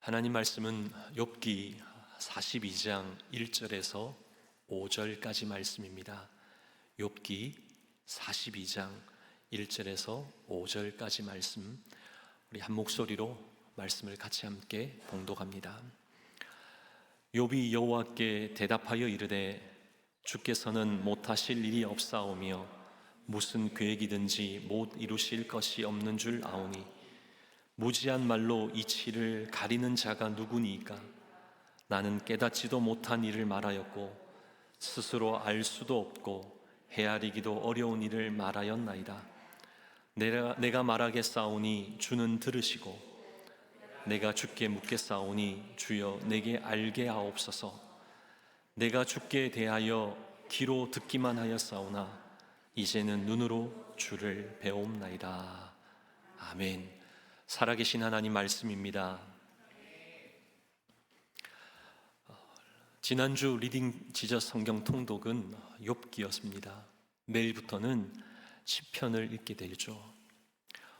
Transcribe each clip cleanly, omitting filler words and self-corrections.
하나님 말씀은 욥기 42장 1절에서 5절까지 말씀입니다. 욥기 42장 1절에서 5절까지 말씀, 우리 한 목소리로 말씀을 같이 함께 봉독합니다. 욥이 여호와께 대답하여 이르되 주께서는 못하실 일이 없사오며 무슨 계획이든지 못 이루실 것이 없는 줄 아오니 무지한 말로 이치를 가리는 자가 누구니이까? 나는 깨닫지도 못한 일을 말하였고 스스로 알 수도 없고 헤아리기도 어려운 일을 말하였나이다. 내가 말하겠사오니 주는 들으시고 내가 주께 묻겠사오니 주여 내게 알게 하옵소서. 내가 주께 대하여 귀로 듣기만 하였사오나 이제는 눈으로 주를 배옵나이다. 아멘. 살아계신 하나님 말씀입니다. 지난주 리딩 지저스 성경 통독은 욥기였습니다. 내일부터는 시편을 읽게 되죠.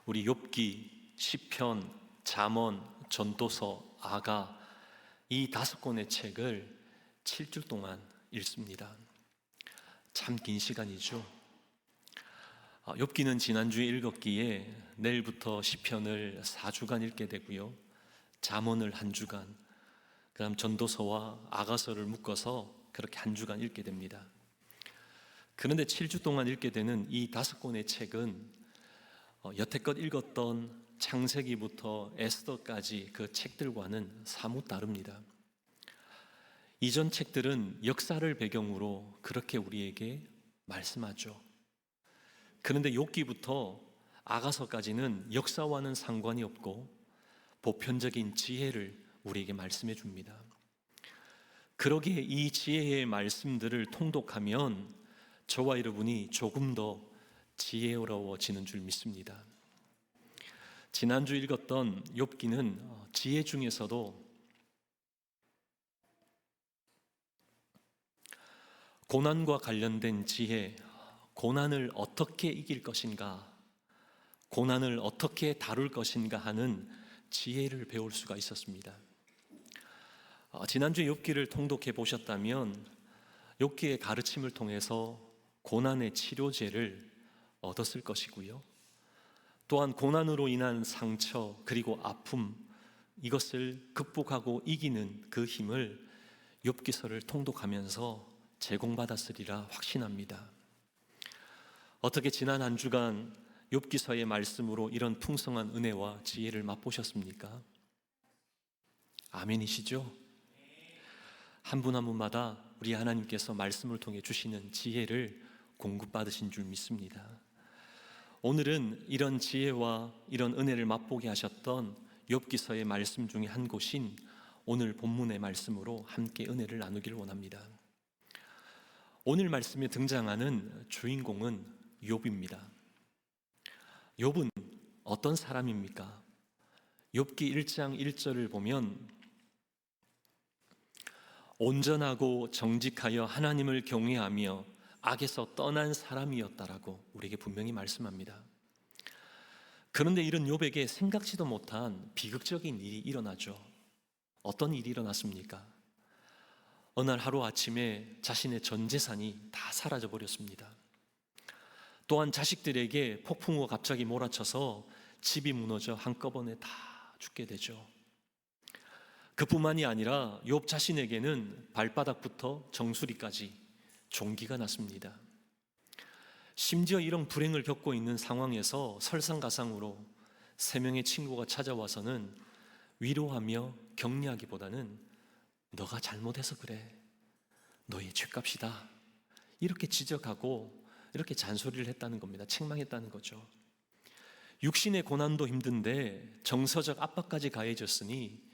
우리 욥기, 시편, 잠언, 전도서, 아가 이 5권의 책을 7주 동안 읽습니다. 참 긴 시간이죠. 욥기는 지난주에 읽었기에 내일부터 시편을 4주간 읽게 되고요, 잠언을 1주간, 그다음 전도서와 아가서를 묶어서 그렇게 1주간 읽게 됩니다. 그런데 7주 동안 읽게 되는 이 5권의 책은 여태껏 읽었던 창세기부터 에스더까지 그 책들과는 사뭇 다릅니다. 이전 책들은 역사를 배경으로 그렇게 우리에게 말씀하죠. 그런데 욥기부터 아가서까지는 역사와는 상관이 없고 보편적인 지혜를 우리에게 말씀해 줍니다. 그러기에 이 지혜의 말씀들을 통독하면 저와 여러분이 조금 더 지혜로워지는 줄 믿습니다. 지난주 읽었던 욥기는 지혜 중에서도 고난과 관련된 지혜, 고난을 어떻게 이길 것인가, 고난을 어떻게 다룰 것인가 하는 지혜를 배울 수가 있었습니다. 지난주 욥기를 통독해 보셨다면 욥기의 가르침을 통해서 고난의 치료제를 얻었을 것이고요, 또한 고난으로 인한 상처 그리고 아픔, 이것을 극복하고 이기는 그 힘을 욥기서를 통독하면서 제공받았으리라 확신합니다. 어떻게 지난 한 주간 욥기서의 말씀으로 이런 풍성한 은혜와 지혜를 맛보셨습니까? 아멘이시죠? 한 분 한 분마다 우리 하나님께서 말씀을 통해 주시는 지혜를 공급받으신 줄 믿습니다. 오늘은 이런 지혜와 이런 은혜를 맛보게 하셨던 욥기서의 말씀 중에 한 곳인 오늘 본문의 말씀으로 함께 은혜를 나누기를 원합니다. 오늘 말씀에 등장하는 주인공은 욥입니다. 욥은 어떤 사람입니까? 욥기 1장 1절을 보면 온전하고 정직하여 하나님을 경외하며 악에서 떠난 사람이었다라고 우리에게 분명히 말씀합니다. 그런데 이런 욥에게 생각지도 못한 비극적인 일이 일어나죠. 어떤 일이 일어났습니까? 어느 날 하루아침에 자신의 전 재산이 다 사라져 버렸습니다. 또한 자식들에게 폭풍우가 갑자기 몰아쳐서 집이 무너져 한꺼번에 다 죽게 되죠. 그뿐만이 아니라 욥 자신에게는 발바닥부터 정수리까지 종기가 났습니다. 심지어 이런 불행을 겪고 있는 상황에서 설상가상으로 3명의 친구가 찾아와서는 위로하며 격려하기보다는 너가 잘못해서 그래, 너의 죄값이다, 이렇게 지적하고 이렇게 잔소리를 했다는 겁니다. 책망했다는 거죠. 육신의 고난도 힘든데 정서적 압박까지 가해졌으니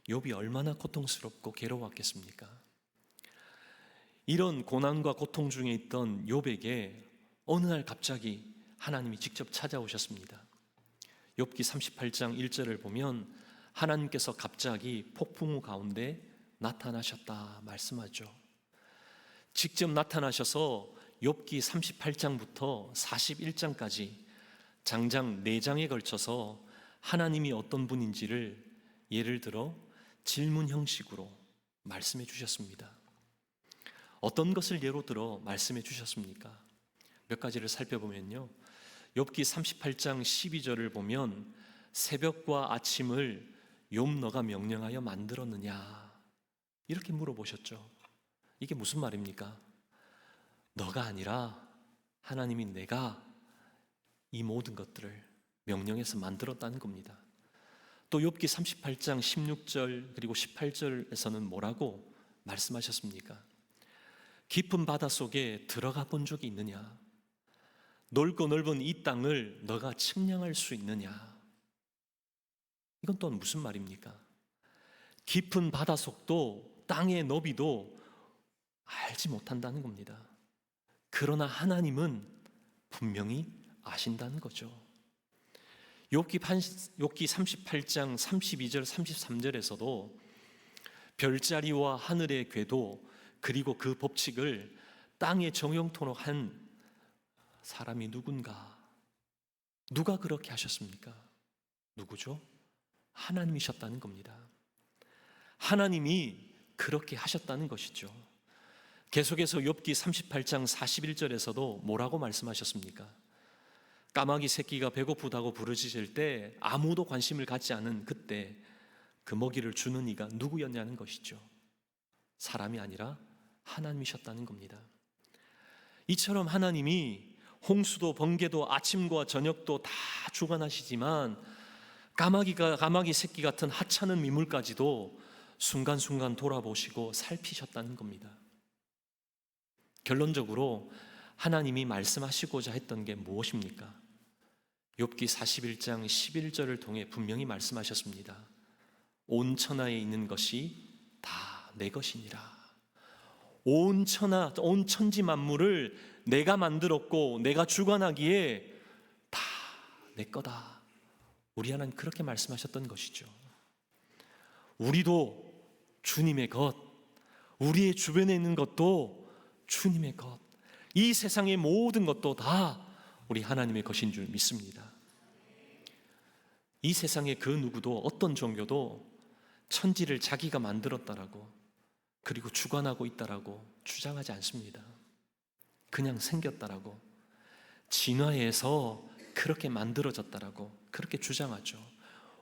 욥이 얼마나 고통스럽고 괴로웠겠습니까? 이런 고난과 고통 중에 있던 욥에게 어느 날 갑자기 하나님이 직접 찾아오셨습니다. 욥기 38장 1절을 보면 하나님께서 갑자기 폭풍우 가운데 나타나셨다 말씀하죠. 직접 나타나셔서 욥기 38장부터 41장까지 장장 4장에 걸쳐서 하나님이 어떤 분인지를 예를 들어 질문 형식으로 말씀해 주셨습니다. 어떤 것을 예로 들어 말씀해 주셨습니까? 몇 가지를 살펴보면요, 욥기 38장 12절을 보면 새벽과 아침을 욥 너가 명령하여 만들었느냐 이렇게 물어보셨죠. 이게 무슨 말입니까? 너가 아니라 하나님이 내가 이 모든 것들을 명령해서 만들었다는 겁니다. 또 욥기 38장 16절 그리고 18절에서는 뭐라고 말씀하셨습니까? 깊은 바다 속에 들어가 본 적이 있느냐? 넓고 넓은 이 땅을 너가 측량할 수 있느냐? 이건 또 무슨 말입니까? 깊은 바다 속도 땅의 너비도 알지 못한다는 겁니다. 그러나 하나님은 분명히 아신다는 거죠. 욥기 38장 32절 33절에서도 별자리와 하늘의 궤도 그리고 그 법칙을 땅에 정형토록 한 사람이 누군가? 누가 그렇게 하셨습니까? 누구죠? 하나님이셨다는 겁니다. 하나님이 그렇게 하셨다는 것이죠. 계속해서 욥기 38장 41절에서도 뭐라고 말씀하셨습니까? 까마귀 새끼가 배고프다고 부르짖을 때 아무도 관심을 갖지 않은 그때 그 먹이를 주는 이가 누구였냐는 것이죠. 사람이 아니라 하나님이셨다는 겁니다. 이처럼 하나님이 홍수도 번개도 아침과 저녁도 다 주관하시지만 까마귀 새끼 같은 하찮은 미물까지도 순간순간 돌아보시고 살피셨다는 겁니다. 결론적으로 하나님이 말씀하시고자 했던 게 무엇입니까? 욥기 41장 11절을 통해 분명히 말씀하셨습니다. 온 천하에 있는 것이 다 내 것이니라. 온 천지 만물을 내가 만들었고 내가 주관하기에 다 내 거다. 우리 하나님 그렇게 말씀하셨던 것이죠. 우리도 주님의 것, 우리의 주변에 있는 것도 주님의 것, 이 세상의 모든 것도 다 우리 하나님의 것인 줄 믿습니다. 이 세상의 그 누구도 어떤 종교도 천지를 자기가 만들었다라고 그리고 주관하고 있다라고 주장하지 않습니다. 그냥 생겼다라고, 진화해서 그렇게 만들어졌다라고 그렇게 주장하죠.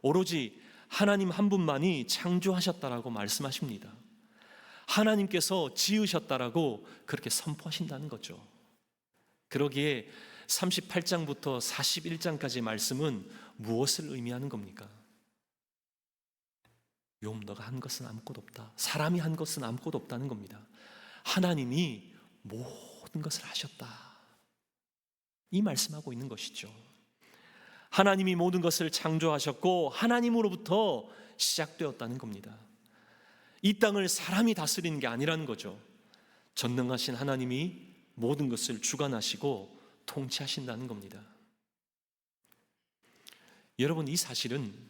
오로지 하나님 한 분만이 창조하셨다라고 말씀하십니다. 하나님께서 지으셨다라고 그렇게 선포하신다는 거죠. 그러기에 38장부터 41장까지 말씀은 무엇을 의미하는 겁니까? 욥 너가 한 것은 아무것도 없다. 사람이 한 것은 아무것도 없다는 겁니다. 하나님이 모든 것을 하셨다. 이 말씀하고 있는 것이죠. 하나님이 모든 것을 창조하셨고 하나님으로부터 시작되었다는 겁니다. 이 땅을 사람이 다스리는 게 아니라는 거죠. 전능하신 하나님이 모든 것을 주관하시고 통치하신다는 겁니다. 여러분, 이 사실은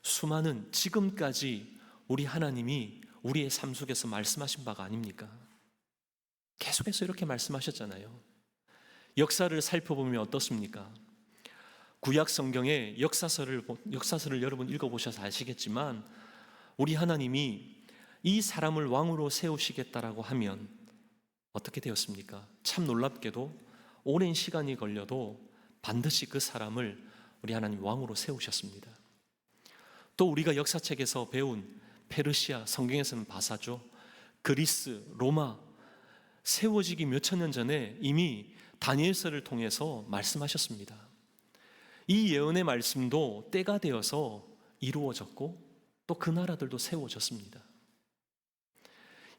수많은 지금까지 우리 하나님이 우리의 삶 속에서 말씀하신 바가 아닙니까? 계속해서 이렇게 말씀하셨잖아요. 역사를 살펴보면 어떻습니까? 구약 성경의 역사서를 여러분 읽어보셔서 아시겠지만 우리 하나님이 이 사람을 왕으로 세우시겠다라고 하면 어떻게 되었습니까? 참 놀랍게도 오랜 시간이 걸려도 반드시 그 사람을 우리 하나님 왕으로 세우셨습니다. 또 우리가 역사책에서 배운 페르시아, 성경에서는 바사죠, 그리스, 로마 세워지기 몇천 년 전에 이미 다니엘서를 통해서 말씀하셨습니다. 이 예언의 말씀도 때가 되어서 이루어졌고 또 그 나라들도 세워졌습니다.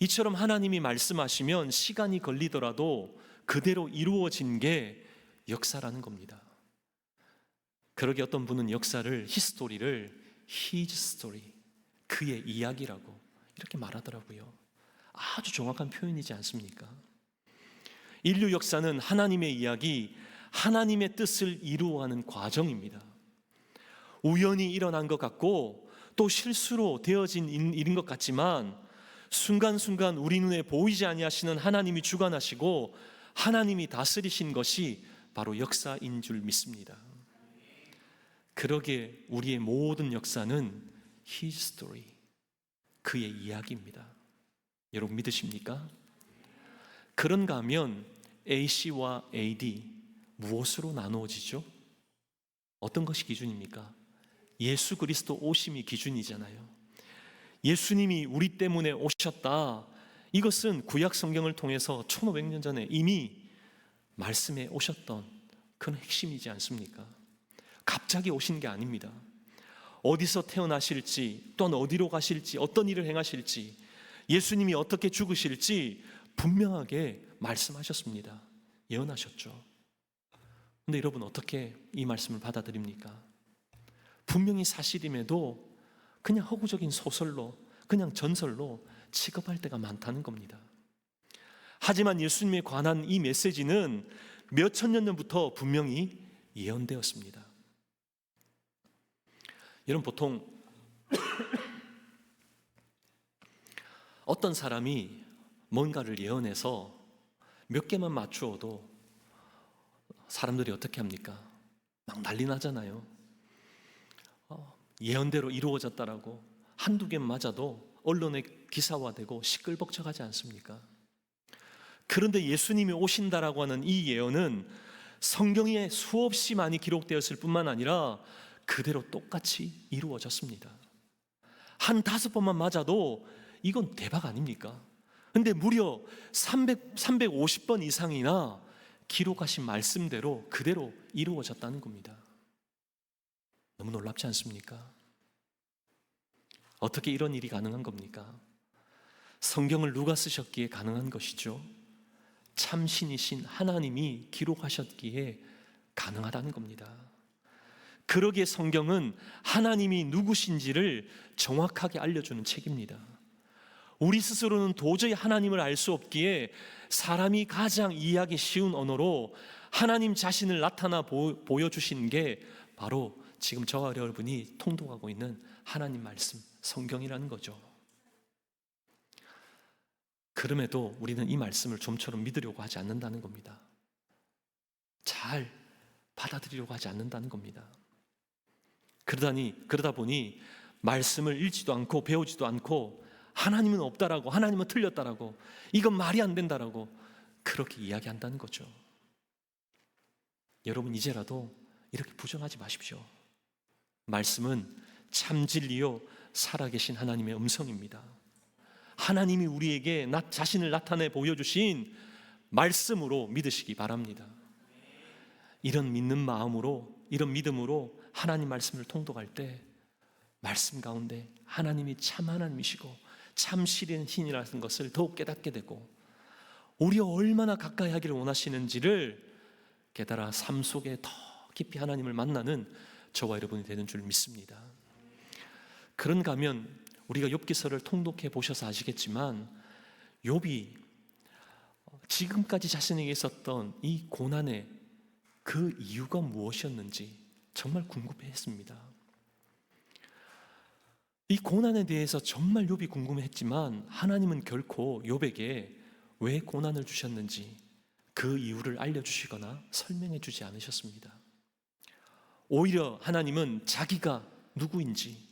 이처럼 하나님이 말씀하시면 시간이 걸리더라도 그대로 이루어진 게 역사라는 겁니다. 그러게 어떤 분은 역사를, 히스토리를 His story, 그의 이야기라고 이렇게 말하더라고요. 아주 정확한 표현이지 않습니까? 인류 역사는 하나님의 이야기, 하나님의 뜻을 이루어가는 과정입니다. 우연히 일어난 것 같고 또 실수로 되어진 일인 것 같지만 순간순간 우리 눈에 보이지 아니하시는 하나님이 주관하시고 하나님이 다스리신 것이 바로 역사인 줄 믿습니다. 그러기에 우리의 모든 역사는 His story, 그의 이야기입니다. 여러분 믿으십니까? 그런가 하면 AC와 AD 무엇으로 나누어지죠? 어떤 것이 기준입니까? 예수 그리스도 오심이 기준이잖아요. 예수님이 우리 때문에 오셨다. 이것은 구약 성경을 통해서 1500년 전에 이미 말씀해 오셨던 그런 핵심이지 않습니까? 갑자기 오신 게 아닙니다. 어디서 태어나실지, 또한 어디로 가실지, 어떤 일을 행하실지, 예수님이 어떻게 죽으실지 분명하게 말씀하셨습니다. 예언하셨죠. 근데 여러분 어떻게 이 말씀을 받아들입니까? 분명히 사실임에도 그냥 허구적인 소설로, 그냥 전설로 취급할 때가 많다는 겁니다. 하지만 예수님에 관한 이 메시지는 몇 천년 전부터 분명히 예언되었습니다. 여러분 보통 어떤 사람이 뭔가를 예언해서 몇 개만 맞추어도 사람들이 어떻게 합니까? 막 난리 나잖아요. 예언대로 이루어졌다라고 한두 개 맞아도 언론에 기사화되고 시끌벅적하지 않습니까? 그런데 예수님이 오신다라고 하는 이 예언은 성경에 수없이 많이 기록되었을 뿐만 아니라 그대로 똑같이 이루어졌습니다. 한 5번만 맞아도 이건 대박 아닙니까? 근데 무려 350번 이상이나 기록하신 말씀대로 그대로 이루어졌다는 겁니다. 너무 놀랍지 않습니까? 어떻게 이런 일이 가능한 겁니까? 성경을 누가 쓰셨기에 가능한 것이죠? 참신이신 하나님이 기록하셨기에 가능하다는 겁니다. 그러기에 성경은 하나님이 누구신지를 정확하게 알려주는 책입니다. 우리 스스로는 도저히 하나님을 알 수 없기에 사람이 가장 이해하기 쉬운 언어로 하나님 자신을 나타나 보여주신 게 바로 지금 저와 여러분이 통독하고 있는 하나님 말씀, 성경이라는 거죠. 그럼에도 우리는 이 말씀을 좀처럼 믿으려고 하지 않는다는 겁니다. 잘 받아들이려고 하지 않는다는 겁니다. 그러다 보니 말씀을 읽지도 않고 배우지도 않고 하나님은 없다라고, 하나님은 틀렸다라고, 이건 말이 안 된다라고 그렇게 이야기한다는 거죠. 여러분 이제라도 이렇게 부정하지 마십시오. 말씀은 참 진리요 살아계신 하나님의 음성입니다. 하나님이 우리에게 자신을 나타내 보여주신 말씀으로 믿으시기 바랍니다. 이런 믿는 마음으로, 이런 믿음으로 하나님 말씀을 통독할 때 말씀 가운데 하나님이 참 하나님이시고 참 신이라는 것을 더욱 깨닫게 되고 우리와 얼마나 가까이 하기를 원하시는지를 깨달아 삶 속에 더 깊이 하나님을 만나는 저와 여러분이 되는 줄 믿습니다. 그런가 하면 우리가 욥기서를 통독해 보셔서 아시겠지만 욥이 지금까지 자신에게 있었던 이 고난의 그 이유가 무엇이었는지 정말 궁금해했습니다. 이 고난에 대해서 정말 욥이 궁금했지만 하나님은 결코 욥에게 왜 고난을 주셨는지 그 이유를 알려주시거나 설명해 주지 않으셨습니다. 오히려 하나님은 자기가 누구인지,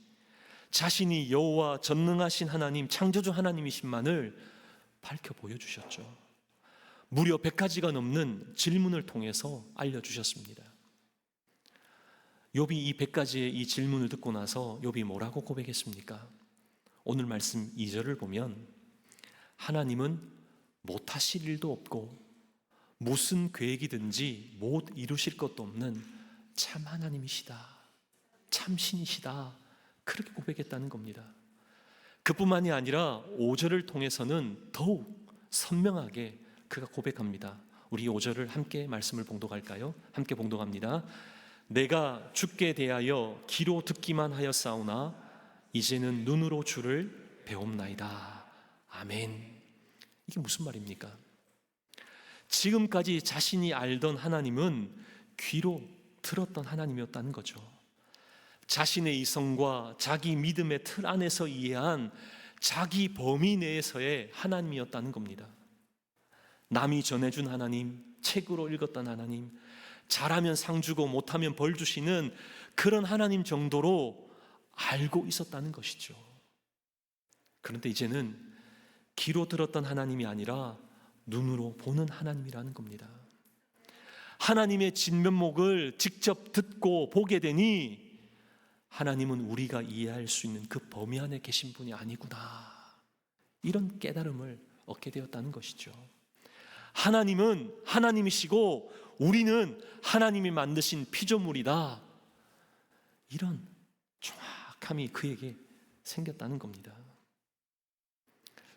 자신이 여호와 전능하신 하나님, 창조주 하나님이신만을 밝혀 보여주셨죠. 무려 100가지가 넘는 질문을 통해서 알려주셨습니다. 욥이 이 100가지의 이 질문을 듣고 나서 욥이 뭐라고 고백했습니까? 오늘 말씀 2절을 보면 하나님은 못하실 일도 없고 무슨 계획이든지 못 이루실 것도 없는 참 하나님이시다, 참 신이시다, 그렇게 고백했다는 겁니다. 그뿐만이 아니라 5절을 통해서는 더욱 선명하게 그가 고백합니다. 우리 5절을 함께 말씀을 봉독할까요? 함께 봉독합니다. 내가 주께 대하여 귀로 듣기만 하였사오나 이제는 눈으로 주를 배움나이다. 아멘. 이게 무슨 말입니까? 지금까지 자신이 알던 하나님은 귀로 들었던 하나님이었다는 거죠. 자신의 이성과 자기 믿음의 틀 안에서 이해한 자기 범위 내에서의 하나님이었다는 겁니다. 남이 전해준 하나님, 책으로 읽었던 하나님, 잘하면 상 주고 못하면 벌 주시는 그런 하나님 정도로 알고 있었다는 것이죠. 그런데 이제는 귀로 들었던 하나님이 아니라 눈으로 보는 하나님이라는 겁니다. 하나님의 진면목을 직접 듣고 보게 되니 하나님은 우리가 이해할 수 있는 그 범위 안에 계신 분이 아니구나, 이런 깨달음을 얻게 되었다는 것이죠. 하나님은 하나님이시고 우리는 하나님이 만드신 피조물이다, 이런 정확함이 그에게 생겼다는 겁니다.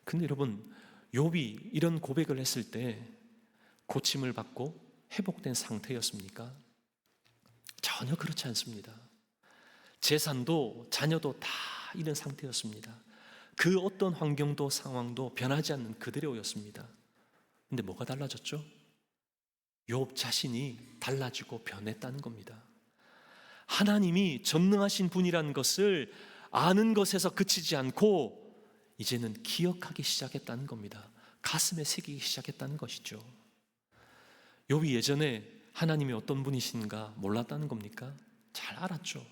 근데 여러분, 욥이 이런 고백을 했을 때 고침을 받고 회복된 상태였습니까? 전혀 그렇지 않습니다. 재산도 자녀도 다 이런 상태였습니다. 그 어떤 환경도 상황도 변하지 않는 그대로였습니다. 근데 뭐가 달라졌죠? 욥 자신이 달라지고 변했다는 겁니다. 하나님이 전능하신 분이라는 것을 아는 것에서 그치지 않고 이제는 기억하기 시작했다는 겁니다. 가슴에 새기기 시작했다는 것이죠. 욥이 예전에 하나님이 어떤 분이신가 몰랐다는 겁니까? 잘 알았죠.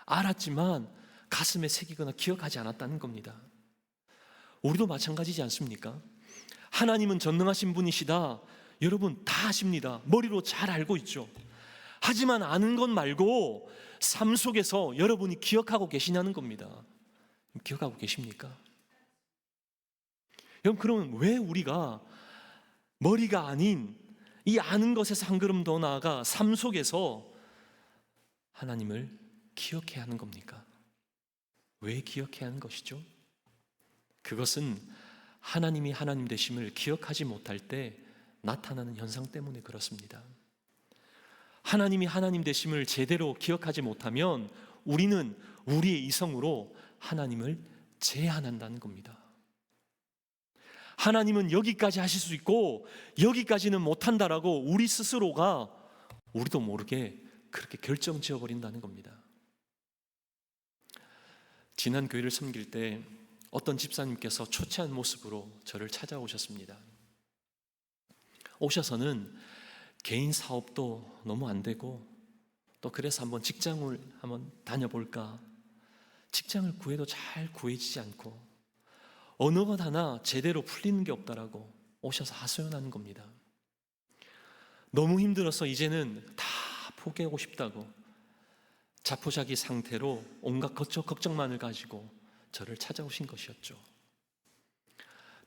알았지만 가슴에 새기거나 기억하지 않았다는 겁니다. 우리도 마찬가지지 않습니까? 하나님은 전능하신 분이시다, 여러분 다 아십니다. 머리로 잘 알고 있죠. 하지만 아는 것 말고 삶 속에서 여러분이 기억하고 계시냐는 겁니다. 기억하고 계십니까? 여러분, 그러면 왜 우리가 머리가 아닌 이 아는 것에서 한 걸음 더 나아가 삶 속에서 하나님을 기억해야 하는 겁니까? 왜 기억해야 하는 것이죠? 그것은 하나님이 하나님 되심을 기억하지 못할 때 나타나는 현상 때문에 그렇습니다. 하나님이 하나님 되심을 제대로 기억하지 못하면 우리는 우리의 이성으로 하나님을 제한한다는 겁니다. 하나님은 여기까지 하실 수 있고 여기까지는 못한다라고 우리 스스로가 우리도 모르게 그렇게 결정 지어버린다는 겁니다. 지난 교회를 섬길 때 어떤 집사님께서 초췌한 모습으로 저를 찾아오셨습니다. 오셔서는 개인 사업도 너무 안 되고 또 그래서 한번 직장을 한번 다녀볼까, 직장을 구해도 잘 구해지지 않고 어느 것 하나 제대로 풀리는 게 없다라고 오셔서 하소연하는 겁니다. 너무 힘들어서 이제는 다 포기하고 싶다고 자포자기 상태로 온갖 걱정만을 가지고 저를 찾아오신 것이었죠.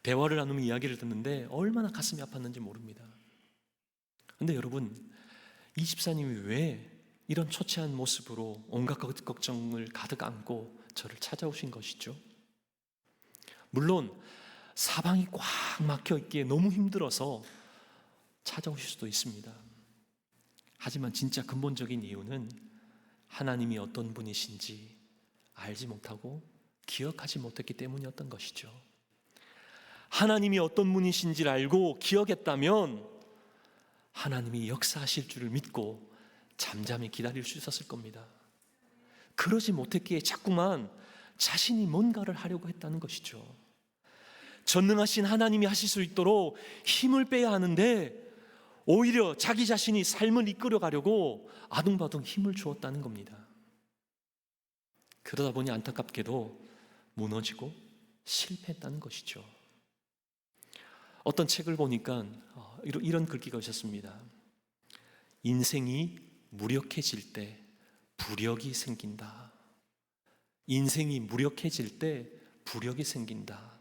대화를 나누며 이야기를 듣는데 얼마나 가슴이 아팠는지 모릅니다. 근데 여러분, 이 집사님이 왜 이런 초췌한 모습으로 온갖 걱정을 가득 안고 저를 찾아오신 것이죠? 물론 사방이 꽉 막혀 있기에 너무 힘들어서 찾아오실 수도 있습니다. 하지만 진짜 근본적인 이유는 하나님이 어떤 분이신지 알지 못하고 기억하지 못했기 때문이었던 것이죠. 하나님이 어떤 분이신지를 알고 기억했다면 하나님이 역사하실 줄을 믿고 잠잠히 기다릴 수 있었을 겁니다. 그러지 못했기에 자꾸만 자신이 뭔가를 하려고 했다는 것이죠. 전능하신 하나님이 하실 수 있도록 힘을 빼야 하는데 오히려 자기 자신이 삶을 이끌어 가려고 아둥바둥 힘을 주었다는 겁니다. 그러다 보니 안타깝게도 무너지고 실패했다는 것이죠. 어떤 책을 보니까 이런 글귀가 있었습니다. 인생이 무력해질 때 부력이 생긴다. 인생이 무력해질 때 부력이 생긴다.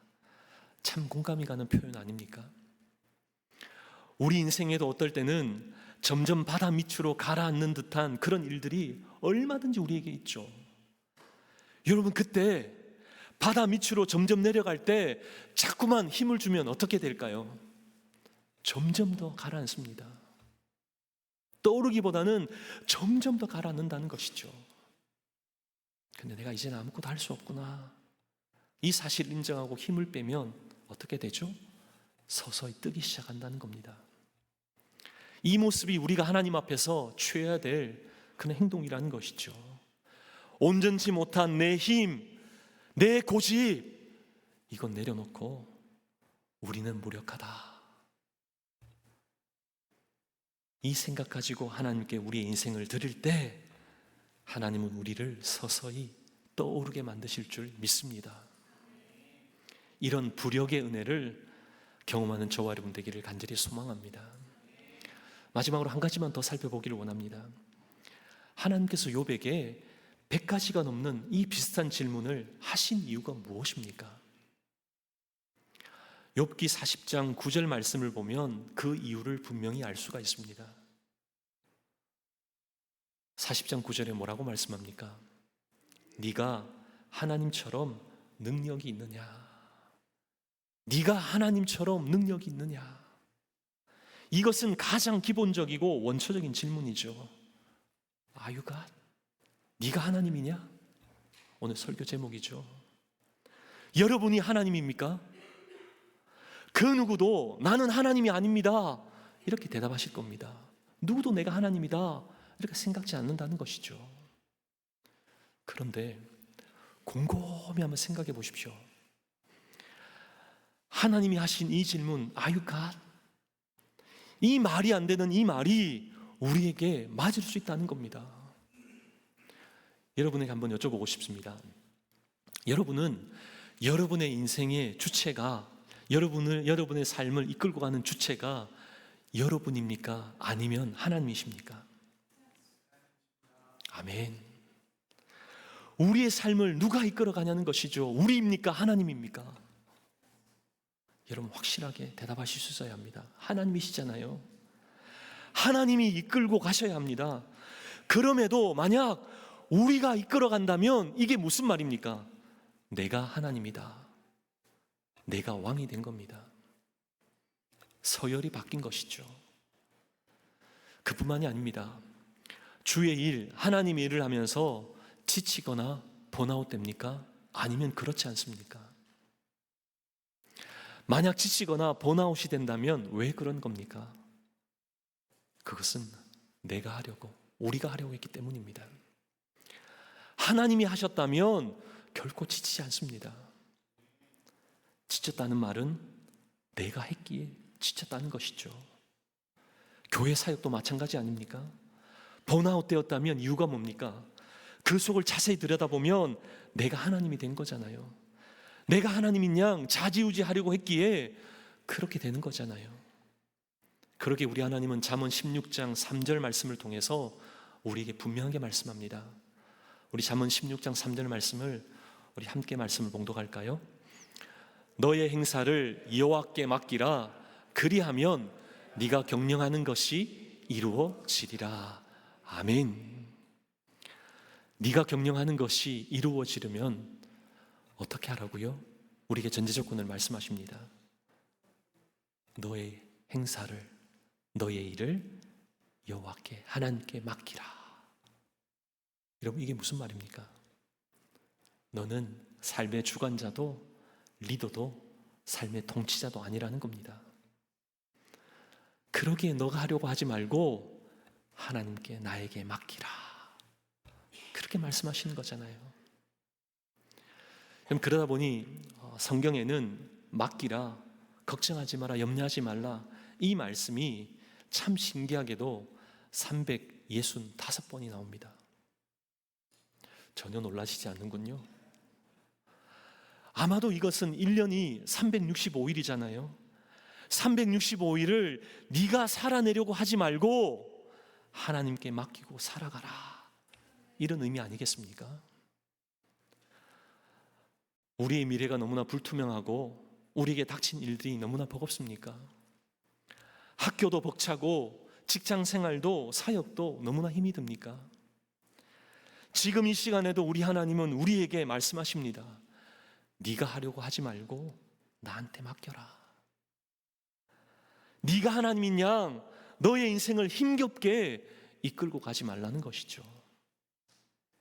참 공감이 가는 표현 아닙니까? 우리 인생에도 어떨 때는 점점 바다 밑으로 가라앉는 듯한 그런 일들이 얼마든지 우리에게 있죠. 여러분, 그때 바다 밑으로 점점 내려갈 때 자꾸만 힘을 주면 어떻게 될까요? 점점 더 가라앉습니다. 떠오르기보다는 점점 더 가라앉는다는 것이죠. 근데 내가 이제는 아무것도 할 수 없구나, 이 사실을 인정하고 힘을 빼면 어떻게 되죠? 서서히 뜨기 시작한다는 겁니다. 이 모습이 우리가 하나님 앞에서 취해야 될 그런 행동이라는 것이죠. 온전치 못한 내 힘, 내 고집, 이건 내려놓고 우리는 무력하다, 이 생각 가지고 하나님께 우리의 인생을 드릴 때 하나님은 우리를 서서히 떠오르게 만드실 줄 믿습니다. 이런 부력의 은혜를 경험하는 저와 여러분 되기를 간절히 소망합니다. 마지막으로 한 가지만 더 살펴보기를 원합니다. 하나님께서 욥에게 100가지가 넘는 이 비슷한 질문을 하신 이유가 무엇입니까? 욥기 40장 9절 말씀을 보면 그 이유를 분명히 알 수가 있습니다. 40장 9절에 뭐라고 말씀합니까? 네가 하나님처럼 능력이 있느냐? 네가 하나님처럼 능력이 있느냐? 이것은 가장 기본적이고 원초적인 질문이죠. Are you God? 네가 하나님이냐? 오늘 설교 제목이죠. 여러분이 하나님입니까? 그 누구도 나는 하나님이 아닙니다 이렇게 대답하실 겁니다. 누구도 내가 하나님이다 이렇게 생각지 않는다는 것이죠. 그런데 곰곰이 한번 생각해 보십시오. 하나님이 하신 이 질문 Are you God? 이 말이 안 되는 이 말이 우리에게 맞을 수 있다는 겁니다. 여러분에게 한번 여쭤보고 싶습니다. 여러분은 여러분의 인생의 주체가 여러분의 삶을 이끌고 가는 주체가 여러분입니까? 아니면 하나님이십니까? 아멘. 우리의 삶을 누가 이끌어 가냐는 것이죠. 우리입니까? 하나님입니까? 여러분 확실하게 대답하실 수 있어야 합니다. 하나님이시잖아요. 하나님이 이끌고 가셔야 합니다. 그럼에도 만약 우리가 이끌어 간다면 이게 무슨 말입니까? 내가 하나님이다. 내가 왕이 된 겁니다. 서열이 바뀐 것이죠. 그뿐만이 아닙니다. 주의 일, 하나님의 일을 하면서 지치거나 번아웃 됩니까? 아니면 그렇지 않습니까? 만약 지치거나 번아웃이 된다면 왜 그런 겁니까? 그것은 내가 하려고, 우리가 하려고 했기 때문입니다. 하나님이 하셨다면 결코 지치지 않습니다. 지쳤다는 말은 내가 했기에 지쳤다는 것이죠. 교회 사역도 마찬가지 아닙니까? 번아웃 되었다면 이유가 뭡니까? 그 속을 자세히 들여다보면 내가 하나님이 된 거잖아요. 내가 하나님인 양 좌지우지하려고 했기에 그렇게 되는 거잖아요. 그러게 우리 하나님은 잠언 16장 3절 말씀을 통해서 우리에게 분명하게 말씀합니다. 우리 잠언 16장 3절 말씀을 우리 함께 말씀을 봉독할까요? 너의 행사를 여호와께 맡기라. 그리하면 네가 경영하는 것이 이루어지리라. 아멘. 네가 경영하는 것이 이루어지려면 어떻게 하라고요? 우리에게 전제 조건을 말씀하십니다. 너의 행사를, 너의 일을 여호와께, 하나님께 맡기라. 여러분 이게 무슨 말입니까? 너는 삶의 주관자도 리더도 삶의 통치자도 아니라는 겁니다. 그러기에 너가 하려고 하지 말고 하나님께, 나에게 맡기라. 그렇게 말씀하시는 거잖아요. 그럼 그러다 보니 성경에는 맡기라, 걱정하지 마라, 염려하지 말라 이 말씀이 참 신기하게도 365번이 나옵니다. 전혀 놀라시지 않는군요. 아마도 이것은 1년이 365일이잖아요. 365일을 네가 살아내려고 하지 말고 하나님께 맡기고 살아가라, 이런 의미 아니겠습니까? 우리의 미래가 너무나 불투명하고 우리에게 닥친 일들이 너무나 버겁습니까? 학교도 벅차고 직장 생활도 사역도 너무나 힘이 듭니까? 지금 이 시간에도 우리 하나님은 우리에게 말씀하십니다. 네가 하려고 하지 말고 나한테 맡겨라. 네가 하나님인 양 너의 인생을 힘겹게 이끌고 가지 말라는 것이죠.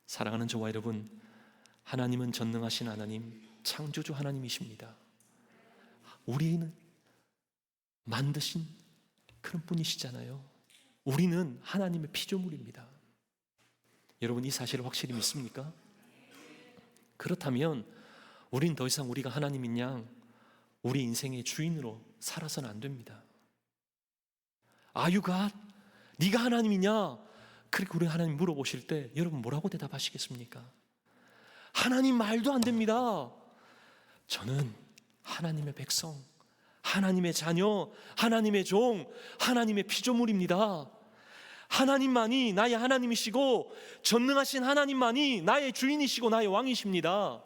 사랑하는 저와 여러분, 하나님은 전능하신 하나님, 창조주 하나님이십니다. 우리는 만드신 그런 분이시잖아요. 우리는 하나님의 피조물입니다. 여러분 이 사실을 확실히 믿습니까? 그렇다면 우린 더 이상 우리가 하나님인 양 우리 인생의 주인으로 살아서는 안 됩니다. Are you God? 네가 하나님이냐? 그렇게 우리 하나님 물어보실 때 여러분 뭐라고 대답하시겠습니까? 하나님 말도 안 됩니다. 저는 하나님의 백성, 하나님의 자녀, 하나님의 종, 하나님의 피조물입니다. 하나님만이 나의 하나님이시고 전능하신 하나님만이 나의 주인이시고 나의 왕이십니다.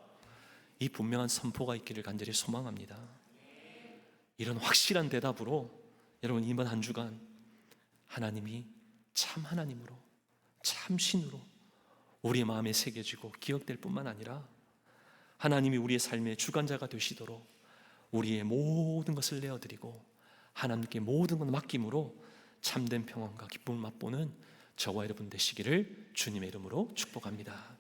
이 분명한 선포가 있기를 간절히 소망합니다. 이런 확실한 대답으로 여러분 이번 한 주간 하나님이 참 하나님으로, 참 신으로 우리의 마음에 새겨지고 기억될 뿐만 아니라 하나님이 우리의 삶의 주관자가 되시도록 우리의 모든 것을 내어드리고 하나님께 모든 것 맡김으로 참된 평안과 기쁨을 맛보는 저와 여러분 되시기를 주님의 이름으로 축복합니다.